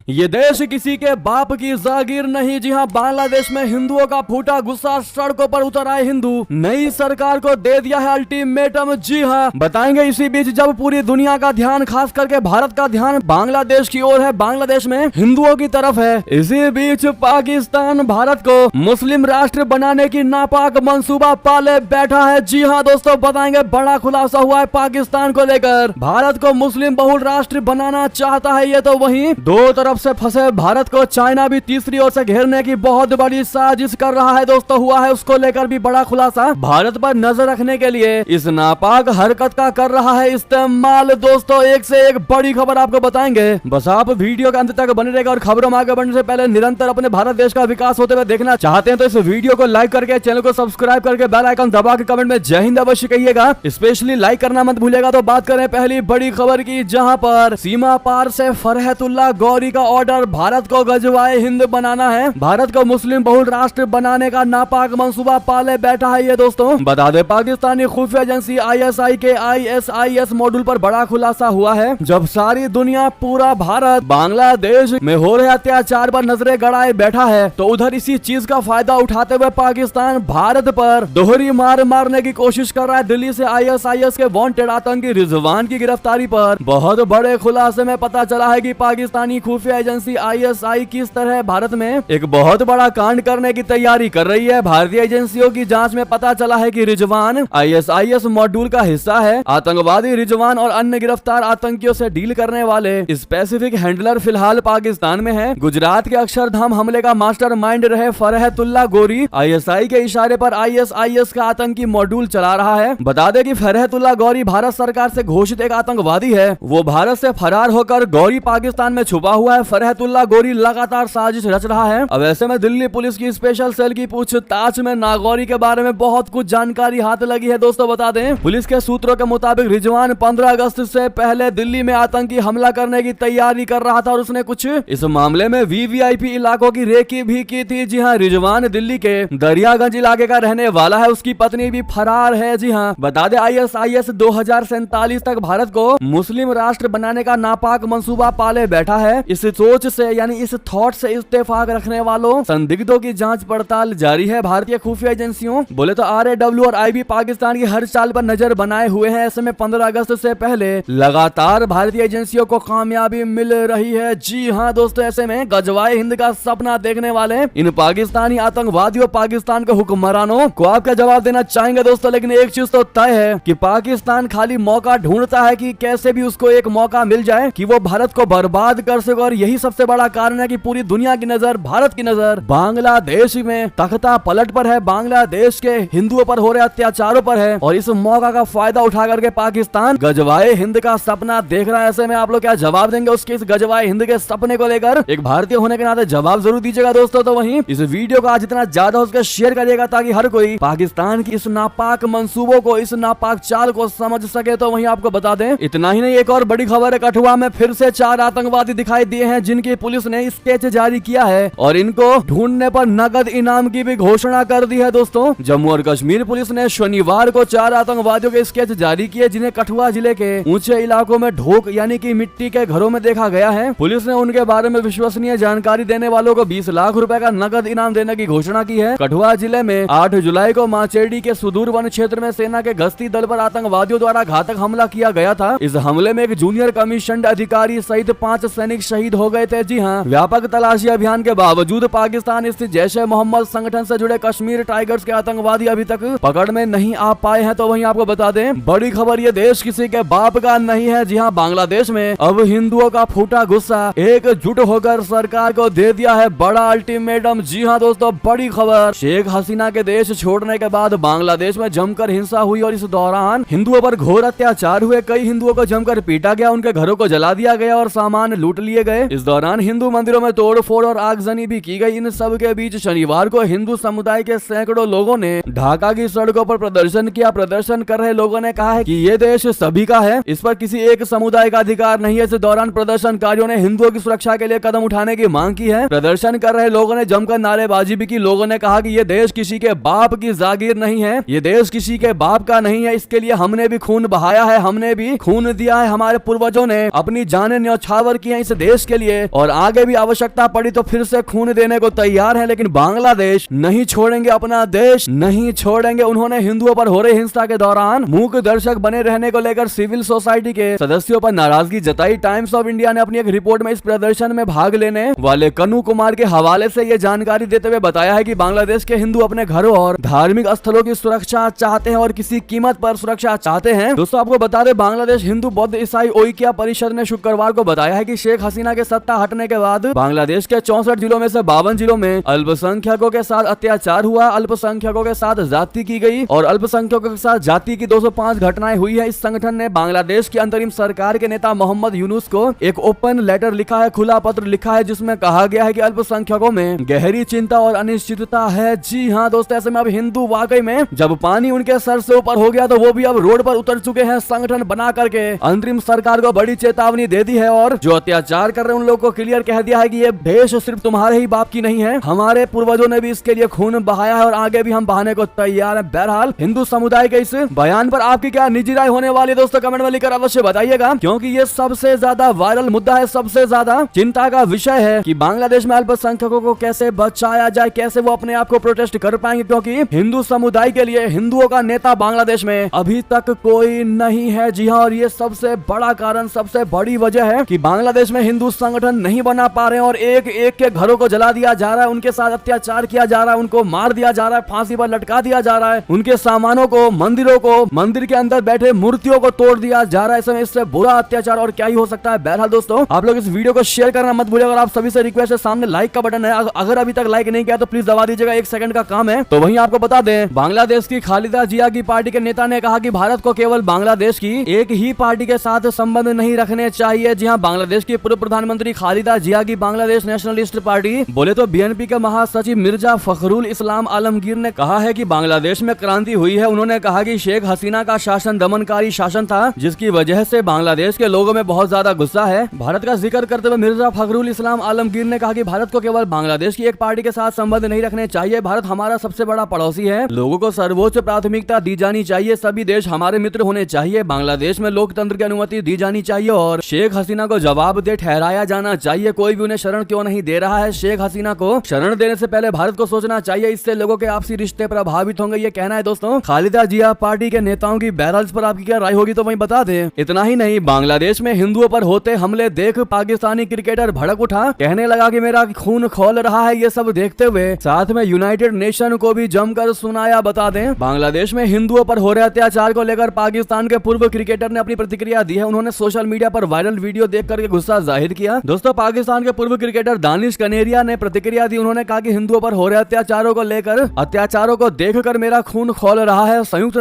ये देश किसी के बाप की जागीर नहीं। जी हाँ, बांग्लादेश में हिंदुओं का फूटा गुस्सा, सड़कों पर उतर आए हिंदू, नई सरकार को दे दिया है अल्टीमेटम। जी हाँ, बताएंगे इसी बीच जब पूरी दुनिया का ध्यान, खास करके भारत का ध्यान बांग्लादेश की ओर है, बांग्लादेश में हिंदुओं की तरफ है, इसी बीच पाकिस्तान भारत को मुस्लिम राष्ट्र बनाने की नापाक मंसूबा पाले बैठा है। जी हाँ दोस्तों, बताएंगे बड़ा खुलासा हुआ है पाकिस्तान को लेकर। भारत को मुस्लिम बहुल राष्ट्र बनाना चाहता है ये, तो वहीं दो तरफ से फंसे भारत को चाइना भी तीसरी ओर से घेरने की बहुत बड़ी साजिश कर रहा है। दोस्तों हुआ है, उसको लेकर भी बड़ा खुलासा। भारत पर नजर रखने के लिए इस नापाक हरकत का कर रहा है इस्तेमाल। दोस्तों एक से एक बड़ी खबर आपको बताएंगे, बस आप वीडियो के अंत तक बने रहेगा। और खबरों में आगे बढ़ने से पहले निरंतर अपने भारत देश का विकास होते हुए देखना चाहते हैं तो इस वीडियो को लाइक करके, चैनल को सब्सक्राइब करके, बेल आइकन दबा के कमेंट में जय हिंद अवश्य कहिएगा। स्पेशली लाइक करना मत भूलिएगा। तो बात करें पहली बड़ी खबर की, जहां पर सीमा पार से फरहतुल्लाह गौरी का ऑर्डर, भारत को गजवाए हिंद बनाना है, भारत को मुस्लिम बहुल राष्ट्र बनाने का नापाक मंसूबा पाले बैठा है ये। दोस्तों बता दें, पाकिस्तानी खुफिया एजेंसी ISI के ISIS मॉड्यूल पर बड़ा खुलासा हुआ है। जब सारी दुनिया, पूरा भारत बांग्लादेश में हो रहे अत्याचार पर नजरें गड़ाए बैठा है, तो उधर इसी चीज का फायदा उठाते हुए पाकिस्तान भारत पर दोहरी मार मारने की कोशिश कर रहा है। दिल्ली से ISIS के वांटेड आतंकी रिजवान की गिरफ्तारी पर बहुत बड़े खुलासे में पता चला है कि पाकिस्तानी खुफिया एजेंसी ISI किस तरह भारत में एक बहुत बड़ा कांड करने की तैयारी कर रही है। भारतीय एजेंसियों की जांच में पता चला है कि रिजवान ISIS मॉड्यूल का हिस्सा है। आतंकवादी रिजवान और अन्य गिरफ्तार आतंकियों से डील करने वाले स्पेसिफिक हैंडलर फिलहाल पाकिस्तान में है। गुजरात के अक्षरधाम हमले का मास्टरमाइंड रहे फरहतुल्लाह गौरी ISI के इशारे पर ISIS का आतंकी मॉड्यूल चला रहा है। बता दें कि फरहतुल्लाह गौरी भारत सरकार से घोषित एक आतंकवादी है। वो भारत से फरार होकर गौरी पाकिस्तान में छुपा हुआ है। फरहतुल्लाह गौरी लगातार साजिश रच रहा है। अब ऐसे में दिल्ली पुलिस की स्पेशल सेल की पूछताछ में नागौरी के बारे में बहुत कुछ जानकारी हाथ लगी है। दोस्तों बता दें, पुलिस के सूत्रों के मुताबिक रिजवान 15 अगस्त से पहले दिल्ली में आतंकी हमला करने की तैयारी कर रहा था और उसने कुछ इस मामले में VVIP इलाकों की रेकी भी की थी। जी हाँ, रिजवान दिल्ली के दरियागंज इलाके का रहने वाला है, उसकी पत्नी भी फरार है। जी हाँ, बता दें ISIS 2047 तक भारत को मुस्लिम राष्ट्र बनाने का नापाक मंसूबा पाले बैठा है। इस सोच से, यानी इस थॉट से इत्तेफाक रखने वालों संदिग्धों की जांच पड़ताल जारी है। भारतीय खुफिया एजेंसियों बोले तो RAW और IB पाकिस्तान की हर चाल पर नजर बनाए हुए हैं। ऐसे में 15 अगस्त से पहले लगातार भारतीय एजेंसियों को कामयाबी मिल रही है। जी हाँ दोस्तों, ऐसे में गजवाए हिंद का सपना देखने वाले इन पाकिस्तानी आतंकवादियों, पाकिस्तान के हुक्मरानों को आप क्या जवाब देना चाहेंगे दोस्तों? लेकिन एक चीज तो तय है कि पाकिस्तान खाली मौका ढूंढता है कि कैसे भी उसको एक मौका मिल जाए कि वो भारत को बर्बाद कर सके। और यही सबसे बड़ा कारण है कि पूरी दुनिया की नजर, भारत की नजर बांग्लादेश में तख्ता पलट पर है, बांग्लादेश के हिंदुओं पर हो रहे अत्याचारों पर है। और इस मौका का फायदा उठा करके पाकिस्तान गजवाए हिंद का सपना देख रहा है। ऐसे में आप लोग क्या जवाब देंगे उसके इस गजवाए हिंद के सपने को लेकर? एक भारतीय होने के नाते जवाब जरूर दीजिएगा दोस्तों। तो वहीं इस वीडियो को आज जितना ज्यादा हो सके शेयर करिएगा ताकि हर कोई पाकिस्तान की इस नापाक मंसूबों को, इस नापाक चाल को समझ सके। तो वहीं आपको बता दें, इतना ही नहीं, एक और बड़ी खबर है, कठुआ में फिर से 4 आतंकवादी दिखाई दिए हैं जिनकी पुलिस ने स्केच जारी किया है और इनको ढूंढने पर नगद इनाम की भी घोषणा कर दी है। दोस्तों जम्मू और कश्मीर पुलिस ने शनिवार को 4 आतंकवादियों के स्केच जारी किए जिन्हें कठुआ जिले के ऊंचे इलाकों में ढोक यानी कि मिट्टी के घरों में देखा गया है। पुलिस ने उनके बारे में विश्वसनीय जानकारी देने वालों को 20 लाख रुपए का नगद इनाम देने की घोषणा की है। कठुआ जिले में 8 जुलाई को माचेडी के सुदूर वन क्षेत्र में सेना के गश्ती दल पर आतंकवादियों द्वारा घातक हमला किया गया था। इस हमले में एक जूनियर कमीशन अधिकारी सहित 5 सैनिक शहीद हो गए थे। जी हाँ, व्यापक तलाशी अभियान के बावजूद पाकिस्तान स्थित जैश-ए-मोहम्मद संगठन से जुड़े कश्मीर टाइगर्स के आतंकवादी अभी तक पकड़ में नहीं आ पाए हैं। तो वहीं आपको बता दें, बड़ी खबर, ये देश किसी के बाप का नहीं है। जी हाँ, बांग्लादेश में अब हिंदुओं का फूटा गुस्सा एकजुट होकर सरकार को दे दिया है बड़ा अल्टीमेटम। जी हाँ दोस्तों, बड़ी खबर, शेख हसीना के देश छोड़ने के बाद बांग्लादेश में जमकर हिंसा हुई और इस दौरान हिंदुओं पर घोर अत्याचार हुए। कई हिंदुओं को जमकर पीटा गया, उनके घरों को जला दिया गया और सामान लूट लिए गए। इस दौरान हिंदू मंदिरों में तोड़फोड़ और आगजनी भी की गई। इन सब के बीच शनिवार को हिंदू समुदाय के सैकड़ों लोगों ने ढाका की सड़कों पर प्रदर्शन किया। प्रदर्शन कर रहे लोगों ने कहा है कि ये देश सभी का है, इस पर किसी एक समुदाय का अधिकार नहीं है। इस दौरान प्रदर्शनकारियों ने हिंदुओं की सुरक्षा के लिए कदम उठाने की मांग की है। प्रदर्शन कर रहे लोगों ने जमकर नारेबाजी भी की। लोगों ने कहा कि ये देश किसी के बाप की जागीर नहीं है, ये देश किसी के बाप का नहीं है, इसके लिए हमने भी खून बहाया है, हमने भी खून दिया है, हमारे पूर्वजों ने अपनी जानें न्यौछावर की है इस देश के के लिए और आगे भी आवश्यकता पड़ी तो फिर से खून देने को तैयार है, लेकिन बांग्लादेश नहीं छोड़ेंगे अपना देश, नहीं छोड़ेंगे। उन्होंने हिंदुओं पर हो रही हिंसा के दौरान मूक दर्शक बने रहने को लेकर सिविल सोसाइटी के सदस्यों पर नाराजगी जताई। टाइम्स ऑफ इंडिया ने अपनी एक रिपोर्ट में इस प्रदर्शन में भाग लेने वाले कन्नू कुमार के हवाले से ये जानकारी देते हुए बताया है कि बांग्लादेश के हिंदू अपने घरों और धार्मिक स्थलों की सुरक्षा चाहते हैं और किसी कीमत पर सुरक्षा चाहते हैं। दोस्तों आपको बता दें, बांग्लादेश हिंदू बौद्ध ईसाई ओइक्या परिषद ने शुक्रवार को बताया है कि शेख हसीना के सत्ता हटने के बाद बांग्लादेश के 64 जिलों में से 52 जिलों में अल्पसंख्यकों के साथ अत्याचार हुआ, अल्पसंख्यकों के साथ जाति की गई और अल्पसंख्यकों के साथ जाति की 205 घटनाएं हुई है। इस संगठन ने बांग्लादेश की अंतरिम सरकार के नेता मोहम्मद यूनुस को एक ओपन लेटर लिखा है, खुला पत्र लिखा है, जिसमें कहा गया है कि अल्पसंख्यकों में गहरी चिंता और अनिश्चितता है। जी हाँ दोस्तों, ऐसे में अब हिंदू वाकई में जब पानी उनके सर से ऊपर हो गया तो वो भी अब रोड पर उतर चुके हैं। संगठन बना करके अंतरिम सरकार को बड़ी चेतावनी दे दी है और जो अत्याचार कर रहे हैं उन लोगों को क्लियर कह दिया है कि ये देश सिर्फ तुम्हारे ही बाप की नहीं है, हमारे पूर्वजों ने भी इसके लिए खून बहाया है और आगे भी हम बहाने को तैयार हैं। बहरहाल हिंदू समुदाय के इस बयान पर आपकी क्या निजी राय होने वाली है दोस्तों, कमेंट में लिखकर अवश्य बताइएगा, क्योंकि ये सबसे ज्यादा वायरल मुद्दा है, सबसे ज्यादा चिंता का विषय है कि बांग्लादेश में अल्पसंख्यकों को कैसे बचाया जाए, कैसे वो अपने आप को प्रोटेस्ट कर पाएंगे, क्योंकि हिंदू समुदाय के लिए हिंदुओं का नेता बांग्लादेश में अभी तक कोई नहीं है। जी हाँ, और ये सबसे बड़ा कारण, सबसे बड़ी वजह है कि बांग्लादेश में हिंदू संगठन नहीं बना पा रहे हैं और एक एक के घरों को जला दिया जा रहा है, उनके साथ अत्याचार किया जा रहा है, उनको मार दिया जा रहा है, फांसी पर लटका दिया जा रहा है, उनके सामानों को, मंदिरों को, मंदिर के अंदर बैठे मूर्तियों को तोड़ दिया जा रहा है। इससे बुरा अत्याचार और क्या ही हो सकता है। बहरहाल दोस्तों, आप लोग इस वीडियो को शेयर करना मत भूलिएगा और आप सभी से रिक्वेस्ट है, सामने लाइक का बटन है, अगर अभी तक लाइक नहीं किया तो प्लीज दबा दीजिएगा, 1 सेकंड का काम है। तो वहीं आपको बता दें, बांग्लादेश की खालिदा जिया की पार्टी के नेता ने कहा कि भारत को केवल बांग्लादेश की एक ही पार्टी के साथ संबंध नहीं रखने चाहिए। जी हां, बांग्लादेश की पूर्व प्रधानमंत्री खालिदा जिया की बांग्लादेश नेशनलिस्ट पार्टी बोले तो बीएनपी के महासचिव मिर्जा फखरुल इस्लाम आलमगीर ने कहा है कि बांग्लादेश में क्रांति हुई है। उन्होंने कहा कि शेख हसीना का शासन दमनकारी शासन था, जिसकी वजह से बांग्लादेश के लोगों में बहुत ज्यादा गुस्सा है। भारत का जिक्र करते हुए मिर्जा फखरुल इस्लाम आलमगीर ने कहा कि भारत को केवल बांग्लादेश की एक पार्टी के साथ संबंध नहीं रखने चाहिए। भारत हमारा सबसे बड़ा पड़ोसी है, लोगों को सर्वोच्च प्राथमिकता दी जानी चाहिए, सभी देश हमारे मित्र होने चाहिए, बांग्लादेश में लोकतंत्र की अनुमति दी जानी चाहिए और शेख हसीना को जवाबदेह ठहराया जाना चाहिए। कोई भी उन्हें शरण क्यों नहीं दे रहा है, शेख हसीना को शरण देने से पहले भारत को सोचना चाहिए, इससे लोगों के आपसी रिश्ते प्रभावित होंगे, ये कहना है दोस्तों खालिदा जिया पार्टी के नेताओं की। बहरहाल पर आपकी क्या राय होगी तो वहीं बता दें। इतना ही नहीं, बांग्लादेश में हिंदुओं पर होते हमले देख पाकिस्तानी क्रिकेटर भड़क उठा, कहने लगा कि मेरा खून खौल रहा है। ये सब देखते हुए साथ में यूनाइटेड नेशन को भी जमकर सुनाया। बता दें, बांग्लादेश में हिंदुओं पर हो रहे अत्याचार को लेकर पाकिस्तान के पूर्व क्रिकेटर ने अपनी प्रतिक्रिया दी है। उन्होंने सोशल मीडिया पर वायरल वीडियो देख करके गुस्सा जाहिर किया। दोस्तों, पाकिस्तान के पूर्व क्रिकेटर दानिश कनेरिया ने प्रतिक्रिया दी। उन्होंने कहा कि हिंदुओं पर हो रहे अत्याचारों को लेकर, अत्याचारों को देखकर मेरा खून खौल रहा है। संयुक्त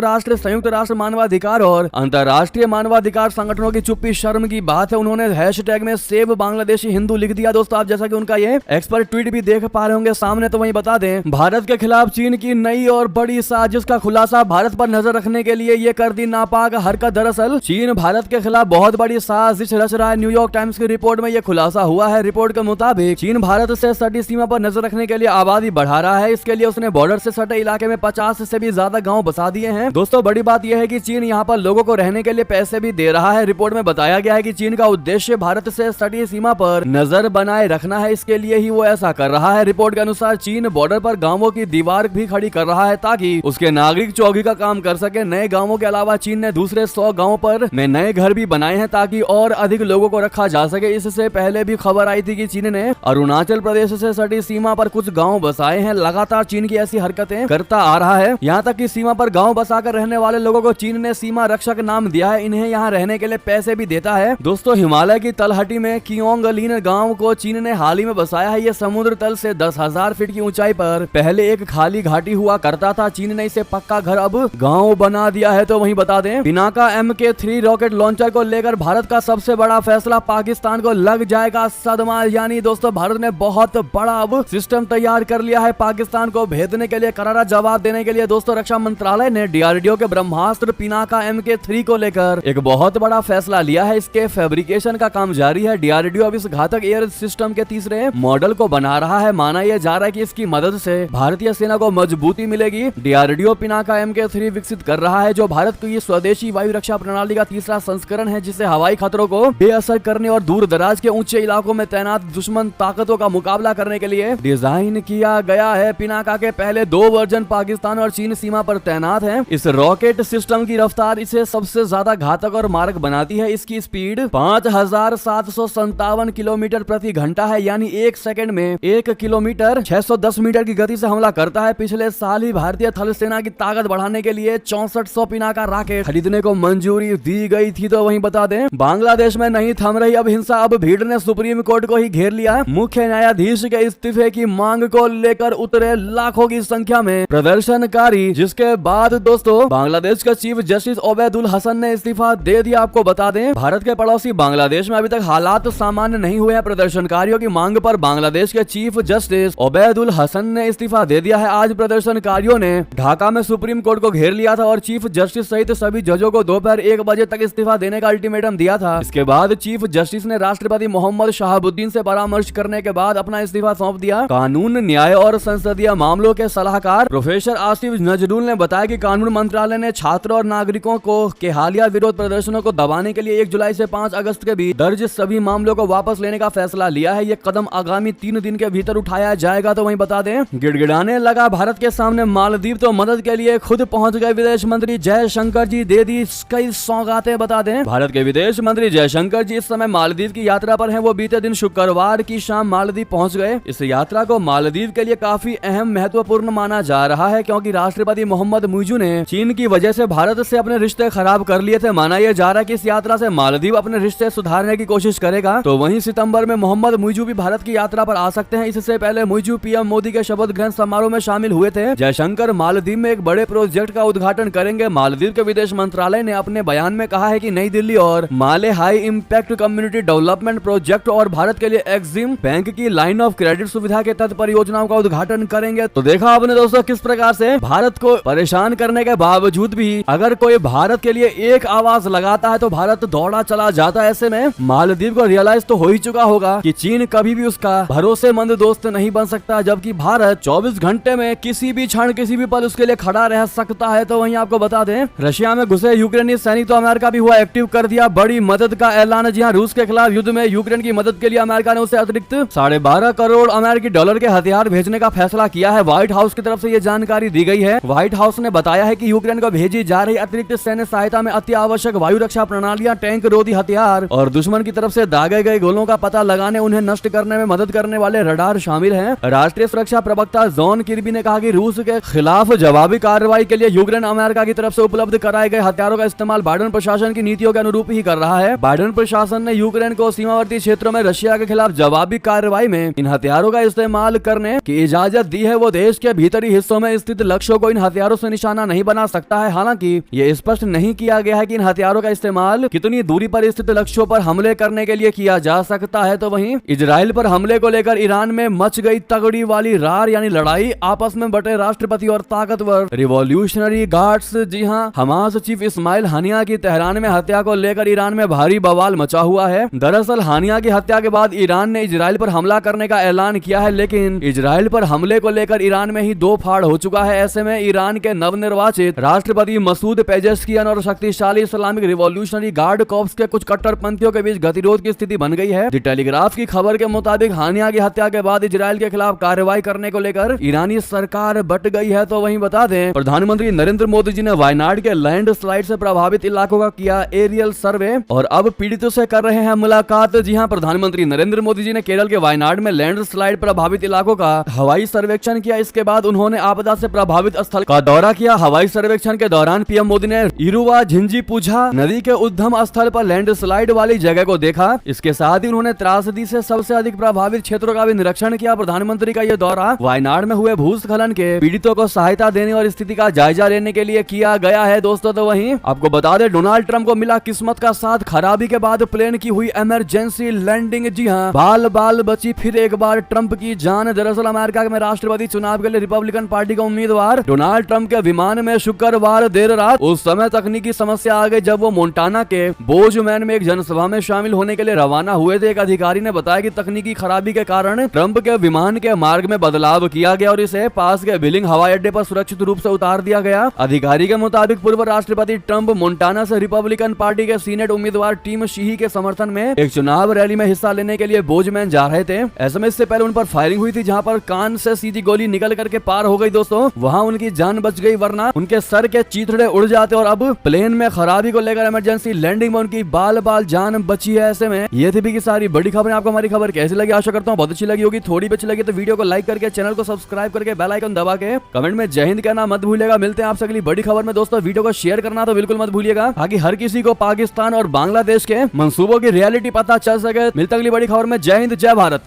राष्ट्र मानवाधिकार और अंतर्राष्ट्रीय मानवाधिकार संगठनों की चुप्पी शर्म की बात है। उन्होंने हैशटैग में सेव बांग्लादेशी हिंदू लिख दिया। दोस्तों, आप जैसा कि उनका ये एक्सपर्ट ट्वीट भी देख पा रहे होंगे सामने। तो वहीं बता दें, भारत के खिलाफ चीन की नई और बड़ी साजिश का खुलासा। भारत पर नजर रखने के लिए ये कर दी नापाक हरकत। दरअसल चीन भारत के खिलाफ बहुत बड़ी साजिश रच रहा है। न्यूयॉर्क टाइम्स की रिपोर्ट में यह खुलासा हुआ है। रिपोर्ट के मुताबिक चीन भारत से सटी सीमा पर नजर रखने के लिए आबादी बढ़ा रहा है। इसके लिए उसने बॉर्डर से सटे इलाके में 50 से भी ज्यादा गांव बसा दिए हैं। दोस्तों, बड़ी बात यह है कि चीन यहां पर लोगों को रहने के लिए पैसे भी दे रहा है। रिपोर्ट में बताया गया है कि चीन का उद्देश्य भारत से सटी सीमा पर नजर बनाए रखना है, इसके लिए ही वो ऐसा कर रहा है। रिपोर्ट के अनुसार चीन बॉर्डर पर गांवों की दीवार भी खड़ी कर रहा है ताकि उसके नागरिक चौकी का काम कर सके। नए गांवों के अलावा चीन ने दूसरे 100 गांवों पर नए घर भी बनाए हैं ताकि और अधिक लोगों को रखा जा सके। इससे पहले भी खबर आई थी कि चीन ने अरुणाचल प्रदेश से सटी सीमा पर कुछ गांव बसाए हैं। लगातार चीन की ऐसी हरकतें करता आ रहा है। यहाँ तक कि सीमा पर गांव बसाकर रहने वाले लोगों को चीन ने सीमा रक्षक नाम दिया है। इन्हें यहाँ रहने के लिए पैसे भी देता है। दोस्तों, हिमालय की तलहटी में कियोंगलिन गांव को चीन ने हाल ही में बसाया है। ये समुद्र तल से 10,000 फीट की ऊंचाई पर पहले एक खाली घाटी हुआ करता था। चीन ने इसे पक्का घर अब गांव बना दिया है। तो वहीं बता दें, पिनाका MK3 रॉकेट लॉन्चर को लेकर भारत का सबसे बड़ा फैसला। पाकिस्तान को लग जाएगा सदमा। यानी दोस्तों, भारत ने बहुत बड़ा अब सिस्टम तैयार कर लिया है पाकिस्तान को भेदने के लिए, करारा जवाब देने के लिए। दोस्तों, रक्षा मंत्रालय ने DRDO के ब्रह्मास्त्र पिनाका MK3 को लेकर एक बहुत बड़ा फैसला लिया है। इसके फैब्रिकेशन का काम जारी है। DRDO अब इस घातक एयर सिस्टम के तीसरे मॉडल को बना रहा है। माना यह जा रहा है कि इसकी मदद से भारतीय सेना को मजबूती मिलेगी। DRDO पिनाका MK3 विकसित कर रहा है, जो भारत की स्वदेशी वायु रक्षा प्रणाली का तीसरा संस्करण है, जिसे हवाई खतरों को बेअसर करने और दूर दराज के ऊंचे इलाकों में तैनात दुश्मन ताकतों का मुकाबला करने के लिए डिजाइन किया गया है। पिनाका के पहले 2 वर्जन पाकिस्तान और चीन सीमा पर तैनात हैं। इस रॉकेट सिस्टम की रफ्तार इसे सबसे ज्यादा घातक और मारक बनाती है। इसकी स्पीड 5757 किलोमीटर प्रति घंटा है, यानी 1 सेकंड में 1 किलोमीटर 610 मीटर की गति से हमला करता है। पिछले साल ही भारतीय थल सेना की ताकत बढ़ाने के लिए 6400 पिनाका रॉकेट खरीदने को मंजूरी दी गई थी। तो वहीं बता दें, बांग्लादेश में नहीं थम रही अब हिंसा, अब भीड़ ने सुप्रीम कोर्ट को ही घेर लिया। मुख्य न्यायाधीश के इस्तीफे की मांग को लेकर उतरे लाखों की संख्या में प्रदर्शनकारी, जिसके बाद दोस्तों बांग्लादेश के चीफ जस्टिस ओबैदुल हसन ने इस्तीफा दे दिया। आपको बता दें, भारत के पड़ोसी बांग्लादेश में अभी तक हालात सामान्य नहीं हुए हैं। प्रदर्शनकारियों की मांग पर बांग्लादेश के चीफ जस्टिस ओबैदुल हसन ने इस्तीफा दे दिया है। आज प्रदर्शनकारियों ने ढाका में सुप्रीम कोर्ट को घेर लिया था और चीफ जस्टिस सहित सभी जजों को दोपहर 1 बजे तक इस्तीफा देने का अल्टीमेटम दिया था। इसके बाद चीफ जस्टिस ने राष्ट्रपति मोहम्मद शहाबुद्दीन से परामर्श करने के बाद अपना इस्तीफा सौंप दिया। कानून, न्याय और संसदीय मामलों के सलाहकार प्रोफेसर आसिफ नजरुल ने बताया कि कानून मंत्रालय ने छात्रों और नागरिकों को के हालिया विरोध प्रदर्शनों को दबाने के लिए 1 जुलाई से 5 अगस्त के बीच दर्ज सभी मामलों को वापस लेने का फैसला लिया है। ये कदम आगामी 3 दिन के भीतर उठाया जाएगा। तो वहीं बता दें, गिड़गिड़ाने लगा भारत के सामने मालदीव, तो मदद के लिए खुद पहुंच गए विदेश मंत्री जयशंकर जी, दे दी कई सौगातें। बता दें, भारत के विदेश मंत्री जयशंकर जी इस समय मालदीव की यात्रा पर हैं। वो बीते दिन शुक्रवार की शाम मालदीव पहुंच गए। इस यात्रा को मालदीव के लिए काफी अहम महत्वपूर्ण माना जा रहा है, क्योंकि राष्ट्रपति मोहम्मद मुइजू ने चीन की वजह से भारत से अपने रिश्ते खराब कर लिए थे। माना यह जा रहा है कि इस यात्रा से मालदीव अपने रिश्ते सुधारने की कोशिश करेगा। तो वहीं सितंबर में मोहम्मद मुइजू भी भारत की यात्रा पर आ सकते हैं। इससे पहले मुइजू पीएम मोदी के शपथ ग्रहण समारोह में शामिल हुए थे। जयशंकर मालदीव में एक बड़े प्रोजेक्ट का उद्घाटन करेंगे। मालदीव के विदेश मंत्रालय ने अपने बयान में कहा है कि नई दिल्ली और Male high impact community development project और भारत के लिए एक्सिम बैंक की लाइन ऑफ क्रेडिट सुविधा के तहत परियोजनाओं का उद्घाटन करेंगे। तो देखा आपने दोस्तों किस प्रकार से भारत को परेशान करने के बावजूद भी अगर कोई भारत के लिए एक आवाज लगाता है तो भारत दौड़ा चला जाता है। ऐसे में मालदीव को रियलाइज तो हो ही चुका होगा कि चीन कभी भी उसका भरोसेमंद दोस्त नहीं बन सकता, जबकि भारत 24 घंटे में किसी भी क्षण किसी भी पल उसके लिए खड़ा रह सकता है। तो वहीं आपको बता दें, रशिया में घुसे यूक्रेनी सैनिक, तो अमेरिका भी हुआ एक्टिव, कर दिया बड़ी मदद का ऐलान। जी हाँ, रूस के खिलाफ युद्ध में यूक्रेन की मदद के लिए अमेरिका ने उसे अतिरिक्त $12.5 करोड़ अमेरिकी डॉलर के हथियार भेजने का फैसला किया है। व्हाइट हाउस की तरफ से ये जानकारी दी गई है। व्हाइट हाउस ने बताया है कि यूक्रेन को भेजी जा रही अतिरिक्त सैन्य सहायता में अति आवश्यक वायु रक्षा प्रणालियां, टैंक रोधी हथियार और दुश्मन की तरफ से दागे गए गोलों का पता लगाने, उन्हें नष्ट करने में मदद करने वाले रडार शामिल हैं। राष्ट्रीय सुरक्षा प्रवक्ता जॉन किर्बी ने कहा कि रूस के खिलाफ जवाबी कार्रवाई के लिए यूक्रेन अमेरिका की तरफ से उपलब्ध कराए गए हथियारों का इस्तेमाल बाइडेन प्रशासन की नीतियों के अनुरूप ही कर रहा है। बाइडेन प्रशासन ने यूक्रेन को सीमावर्ती क्षेत्रों में रशिया के खिलाफ जवाबी कार्रवाई में इन हथियारों का इस्तेमाल करने की इजाजत दी है। वो देश के भीतरी हिस्सों में स्थित लक्ष्यों को इन हथियारों से निशाना नहीं बना सकता है। हालांकि ये स्पष्ट नहीं किया गया है कि इन हथियारों का इस्तेमाल कितनी दूरी पर स्थित लक्ष्यों पर हमले करने के लिए किया जा सकता है। तो वहीं इजराइल पर हमले को लेकर ईरान में मच गई तगड़ी वाली रार यानी लड़ाई। आपस में बटे राष्ट्रपति और ताकतवर रिवॉल्यूशनरी गार्ड्स, जी हाँ, हमास चीफ इस्माइल हानिया की तेहरान में हत्या को लेकर ईरान में भारी बवाल मचा हुआ है। दरअसल हानिया की हत्या के बाद ईरान ने इजराइल पर हमला करने का ऐलान किया है, लेकिन इजराइल पर हमले को लेकर ईरान में ही 2 फाड़ हो चुका है। ऐसे में ईरान के नवनिर्वाचित राष्ट्रपति मसूद पेजेश्कियन और शक्तिशाली इस्लामिक रिवॉल्यूशनरी गार्ड कॉर्प्स के कुछ कट्टरपंथियों के बीच गतिरोध की स्थिति बन गई है। द टेलीग्राफ की खबर के मुताबिक हानिया की हत्या के बाद इजराइल के खिलाफ कार्रवाई करने को लेकर ईरानी सरकार बट गई है। तो वहीं बता दें, प्रधानमंत्री नरेंद्र मोदी जी ने वायनाड के लैंडस्लाइड से प्रभावित इलाकों का किया एरियल सर्वे और अब पीड़ितों से कर रहे हैं मुलाकात। जी हां, प्रधानमंत्री नरेंद्र मोदी जी ने केरल के वायनाड में लैंडस्लाइड प्रभावित इलाकों का हवाई सर्वेक्षण किया। इसके बाद उन्होंने आपदा से प्रभावित स्थल का दौरा किया। हवाई सर्वेक्षण के दौरान पीएम मोदी ने इरुवा झिंझीपुझा नदी के उद्गम स्थल पर लैंडस्लाइड वाली जगह को देखा। इसके साथ ही उन्होंने त्रासदी से सबसे अधिक प्रभावित क्षेत्रों का भी निरीक्षण किया। प्रधानमंत्री का यह दौरा वायनाड में हुए भूस्खलन के पीड़ितों को सहायता देने और स्थिति का जायजा लेने के लिए किया गया है। दोस्तों, तो वहीं आपको बता दें, डोनाल्ड ट्रंप को मिला किस्मत का साथ। खराबी के बाद प्लेन की हुई इमरजेंसी लैंडिंग। जी हां, बाल बाल बची फिर एक बार ट्रंप की जान। दरअसल अमेरिका में राष्ट्रपति चुनाव के लिए रिपब्लिकन पार्टी का उम्मीदवार डोनाल्ड ट्रंप के विमान में शुक्रवार देर रात उस समय तकनीकी समस्या आ गई जब वो मोन्टाना के बोजमैन में एक जनसभा में शामिल होने के लिए रवाना हुए थे। एक अधिकारी ने बताया कि तकनीकी खराबी के कारण ट्रंप के विमान के मार्ग में बदलाव किया गया और इसे पास के बिलिंग हवाई अड्डे पर सुरक्षित रूप से उतार दिया गया। अधिकारी के मुताबिक पूर्व राष्ट्रपति ट्रंप मोन्टाना से रिपब्लिकन पार्टी के सीनेट उम्मीदवार टीम शीही के समर्थन में एक चुनाव चुनाव रैली में हिस्सा लेने के लिए बोझमैन जा रहे थे। ऐसे में इससे पहले उन पर फायरिंग हुई थी, जहां पर कान से सीधी गोली निकल करके पार हो गई दोस्तों। वहां उनकी जान बच गई, वरना उनके सर के चीथड़े उड़ जाते। और अब प्लेन में खराबी को लेकर इमरजेंसी लैंडिंग में उनकी बाल बाल जान बची है। ऐसे में ये थी भी की सारी बड़ी खबरें। आपको हमारी खबर कैसी लगी? आशा करता हूँ बहुत अच्छी लगी होगी। थोड़ी भी अच्छी लगी तो वीडियो को लाइक करके, चैनल को सब्सक्राइब करके, बेल आइकन दबा के कमेंट में जय हिंद कहना मत भूलिएगा। मिलते हैं आपसे अगली बड़ी खबर में दोस्तों। वीडियो को शेयर करना तो बिल्कुल मत भूलिएगा, ताकि हर किसी को पाकिस्तान और बांग्लादेश के मंसूबों की रियलिटी पता चल सके। मिलते अगली बड़ी खबर में। जय हिंद, जय भारत।